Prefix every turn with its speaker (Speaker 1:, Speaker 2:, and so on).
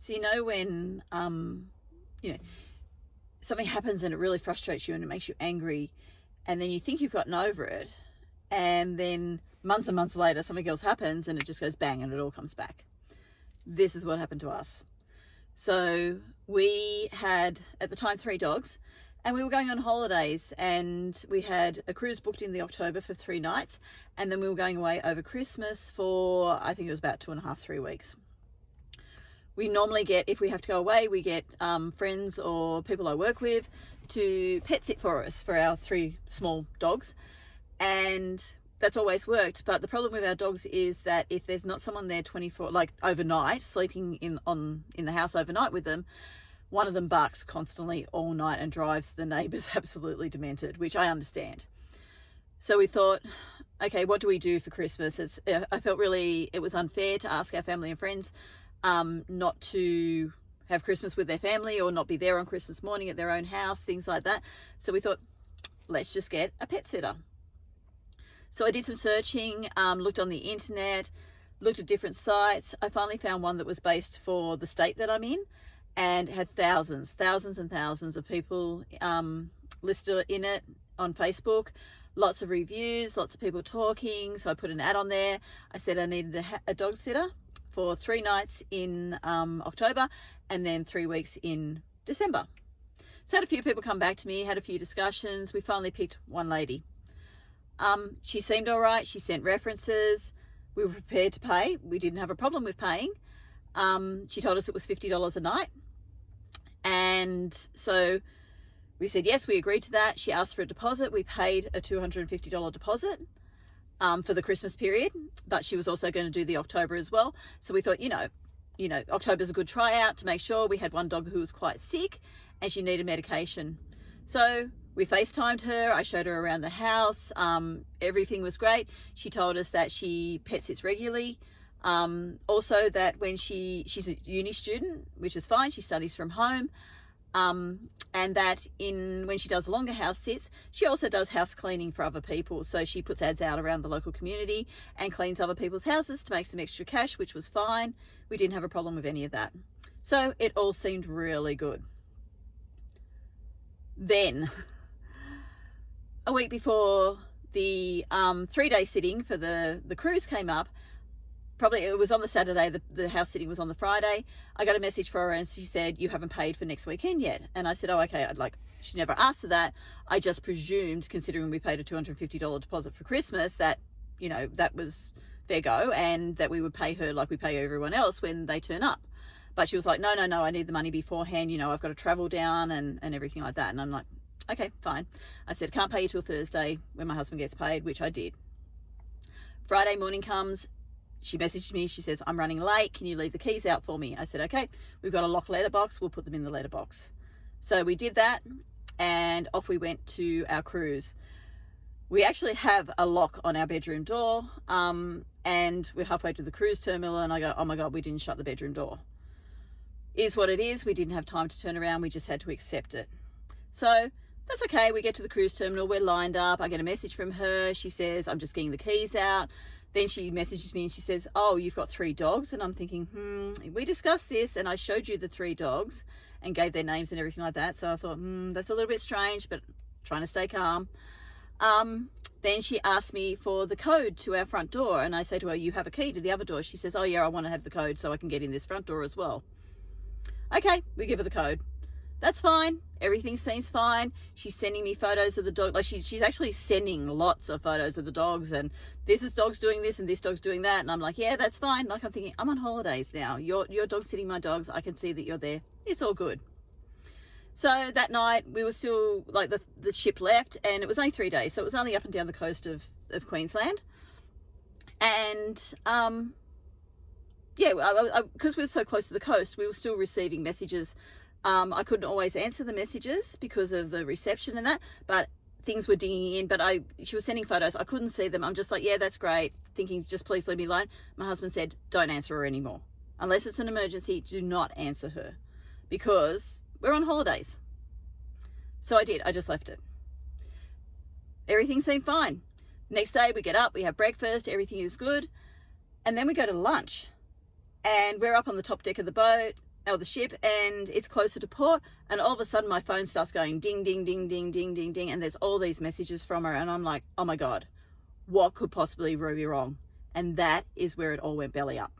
Speaker 1: So when something happens and it really frustrates you and it makes you angry, and then you think you've gotten over it, and then months and months later something else happens and it just goes bang and it all comes back. This is what happened to us. So we had, at the time, 3 dogs, and we were going on holidays, and we had a cruise booked in the October for 3 nights, and then we were going away over Christmas for, I think it was about 2.5, 3 weeks. We normally get, if we have to go away, we get friends or people I work with to pet sit for us for our 3 small dogs, and that's always worked. But the problem with our dogs is that if there's not someone there 24, like overnight, sleeping in the house overnight with them, one of them barks constantly all night and drives the neighbours absolutely demented, which I understand. So we thought, okay, what do we do for Christmas? I felt really it was unfair to ask our family and friends not to have Christmas with their family or not be there on Christmas morning at their own house, things like that. So we thought, let's just get a pet sitter. So I did some searching, looked on the internet, looked at different sites. I finally found one that was based for the state that I'm in, and had thousands and thousands of people listed in it on Facebook. Lots of reviews, lots of people talking. So I put an ad on there. I said I needed a dog sitter for 3 nights in October and then 3 weeks in December. So I had a few people come back to me, had a few discussions. We finally picked one lady. She seemed all right. She sent references. We were prepared to pay. We didn't have a problem with paying. She told us it was $50 a night. And so we said, yes, we agreed to that. She asked for a deposit. We paid a $250 deposit for the Christmas period, but she was also going to do the October as well. So we thought, October's a good tryout to make sure. We had one dog who was quite sick and she needed medication. So we FaceTimed her. I showed her around the house. Everything was great. She told us that she pet sits regularly. Also that when she's a uni student, which is fine, she studies from home, and that when she does longer house sits, she also does house cleaning for other people. So she puts ads out around the local community and cleans other people's houses to make some extra cash, which was fine. We didn't have a problem with any of that. So it all seemed really good. Then a week before the 3-day sitting for the cruise came up, probably it was on the Saturday, the house sitting was on the Friday. I got a message for her and she said, you haven't paid for next weekend yet. And I said, oh, okay. She never asked for that. I just presumed, considering we paid a $250 deposit for Christmas, that, that was fair go and that we would pay her like we pay everyone else when they turn up. But she was like, no, I need the money beforehand. I've got to travel down and everything like that. And I'm like, okay, fine. I said, can't pay you till Thursday when my husband gets paid, which I did. Friday morning comes. She messaged me. She says, I'm running late. Can you leave the keys out for me? I said, okay, we've got a lock letterbox. We'll put them in the letterbox. So we did that and off we went to our cruise. We actually have a lock on our bedroom door, and we're halfway to the cruise terminal and I go, oh my God, we didn't shut the bedroom door. Is what it is. We didn't have time to turn around. We just had to accept it. So that's okay. We get to the cruise terminal. We're lined up. I get a message from her. She says, I'm just getting the keys out. Then she messages me and she says, oh, you've got 3 dogs. And I'm thinking, we discussed this and I showed you the 3 dogs and gave their names and everything like that. So I thought, that's a little bit strange, but trying to stay calm. Then she asked me for the code to our front door. And I say to her, you have a key to the other door. She says, oh yeah, I want to have the code so I can get in this front door as well. Okay, we give her the code. That's fine. Everything seems fine. She's sending me photos of the dog. Like she's actually sending lots of photos of the dogs and this dog's doing this and this dog's doing that. And I'm like, yeah, that's fine. Like I'm thinking, I'm on holidays now. Your dog's sitting my dogs. I can see that you're there. It's all good. So that night we were still like the ship left and it was only 3 days. So it was only up and down the coast of Queensland. And, yeah, because we were so close to the coast, we were still receiving messages. I couldn't always answer the messages because of the reception and that, but things were dinging in. But she was sending photos. I couldn't see them. I'm just like, yeah, that's great. Thinking, just please leave me alone. My husband said, don't answer her anymore. Unless it's an emergency, do not answer her because we're on holidays. So I did. I just left it. Everything seemed fine. Next day we get up, we have breakfast, everything is good. And then we go to lunch and we're up on the top deck of the boat or the ship, and it's closer to port, and all of a sudden my phone starts going ding, ding, ding, ding, ding, ding, ding, and there's all these messages from her, and I'm like, oh my God, what could possibly be wrong? And that is where it all went belly up.